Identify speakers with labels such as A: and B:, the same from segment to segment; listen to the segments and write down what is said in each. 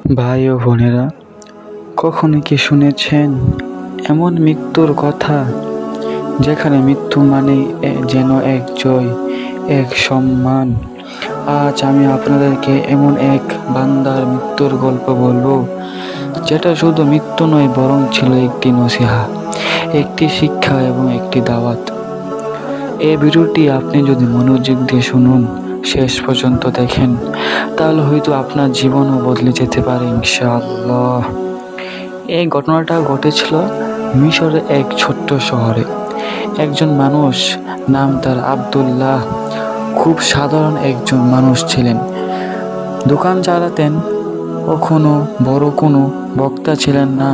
A: ভাই ও বোনেরা, কখনো কি শুনেছেন এমন মৃত্যুর কথা যেখানে মৃত্যু মানে যেন এক জয়, এক সম্মান? আজ আমি আপনাদেরকে এমন এক বান্দার মৃত্যুর গল্প বলবো, যেটা শুধু মৃত্যু নয়, বরং ছিল একটি নসিহা, একটি শিক্ষা এবং একটি দাওয়াত। এই ভিডিওটি আপনি যদি মনোযোগ দিয়ে শুনুন, শেষ পর্যন্ত দেখেন, তাহলে হয়তো আপনার জীবনও বদলে যেতে পারে ইনশাআল্লাহ। এই ঘটনাটা ঘটেছিল মিশরের এক ছোট্ট শহরে। একজন মানুষ, নাম তার আব্দুল্লাহ, খুব সাধারণ একজন মানুষ ছিলেন। দোকান চালাতেন। কখনো বড় কোনো বক্তা ছিলেন না,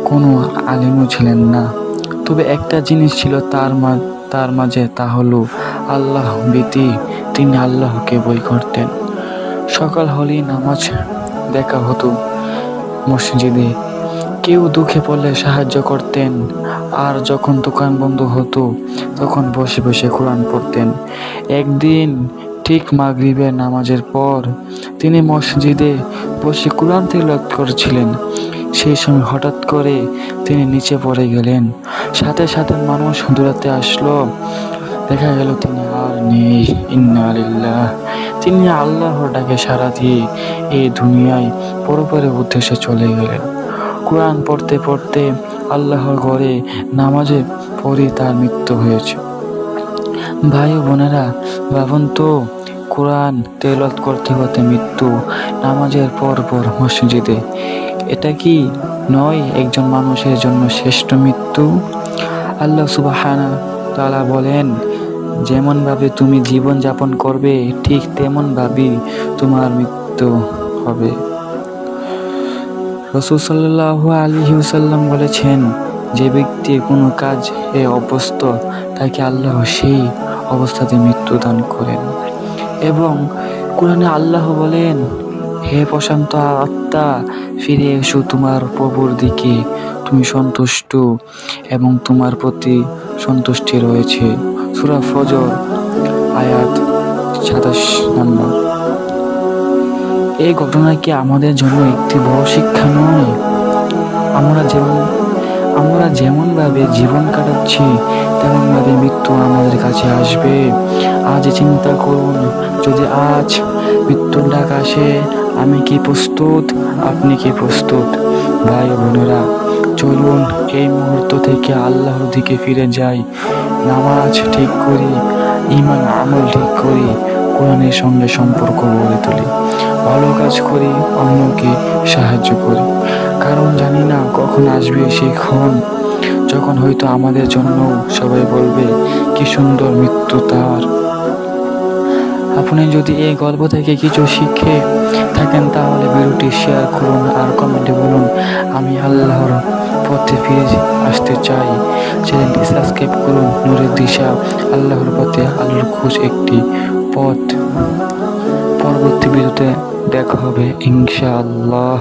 A: কোনো আলিমও ছিলেন না। তবে একটা জিনিস ছিল তার মাঝে, তা হলো আল্লাহ ভীতি। তিনি আল্লাহকে ভয় করতেন। সকাল হলেই নামাজ দেখা হতো মসজিদে। কেউ দুঃখে পড়লে সাহায্য করতেন, আর যখন দোকান বন্ধ হতো তখন বসে বসে কোরআন পড়তেন। একদিন ঠিক মাগরিবের নামাজের পর তিনি মসজিদে বসে কোরআন তিলাওয়াত করছিলেন। সেই সময় হঠাৎ করে তিনি নিচে পড়ে গেলেন। সাথে সাথে মানুষ দৌড়াতে আসলো। দেখা গেল তিনি আর নেই। ইন্না লিল্লাহ। তিনি আল্লাহর ডাকে সাড়া দিয়ে এই দুনিয়ায় পরপরের উদ্দেশ্যে চলে গেলেন। কোরআন পড়তে পড়তে আল্লাহর ঘরে নামাজে পড়ে তার মৃত্যু হয়েছে। ভাই ও বোনেরা, ভাবুন তো, কোরআন তেলাওয়াত করতে করতে মৃত্যু, নামাজের পর পর মসজিদে। এটা কি নয় একজন মানুষের জন্য শ্রেষ্ঠ মৃত্যু? আল্লাহ সুবহানাহু ওয়া তাআলা বলেন, যেমন ভাবে তুমি জীবন যাপন করবে, ঠিক তেমন ভাবেই তোমার মৃত্যু হবে। রাসূল সাল্লাল্লাহু আলাইহি ওয়াসাল্লাম বলেছেন, যে ব্যক্তি কোনো কাজ অভ্যস্ত, তাকে আল্লাহ সেই অবস্থাতে মৃত্যু দান করেন। এবং কোরআনে আল্লাহ বলেন, হে প্রশান্ত আত্মা, ফিরে এসো তোমার প্রভুর দিকে, তুমি সন্তুষ্ট এবং তোমার প্রতি সন্তুষ্টি রয়েছে। সূরা ফজর আয়াত ২৭ নম্বর। এই ঘটনা কি আমাদের জন্য একটি বড় শিক্ষা নয়? আমরা যেমন ভাবে জীবন কাটাচ্ছি, তেমন ভাবে মৃত্যু আমাদের কাছে আসবে। আজ চিন্তা করুন, যদি আজ মৃত্যুর ডাক আসে, আমি কি প্রস্তুত? আপনি কি প্রস্তুত? ভাই ও বোনেরা, চলুন এই মুহূর্ত থেকে আল্লাহর দিকে ফিরে যাই। নামাজ ঠিক করি, ঈমান আমল ঠিক করি, কোরআনের সঙ্গে সম্পর্ক গড়ে তুলি, ভালো কাজ করি, অন্যকে সাহায্য করি। কারণ জানি না কখন আসবে সেই ক্ষণ, যখন হয়তো আমাদের জন্য সবাই বলবে, কি সুন্দর মৃত্যু তার। আপনি যদি এই গল্প থেকে কিছু শিখে থাকেন, তাহলে ভিডিওটি শেয়ার করুন আর কমেন্টে বলুন, আমি আল্লাহর পথে ফিরে আসতে চাই। চ্যানেলটি সাবস্ক্রাইব করুন। নূরের দিশা, আল্লাহর পথে আলোর খোঁজ, একটি পথ। পরবর্তী ভিডিওতে দেখা হবে ইনশাআল্লাহ।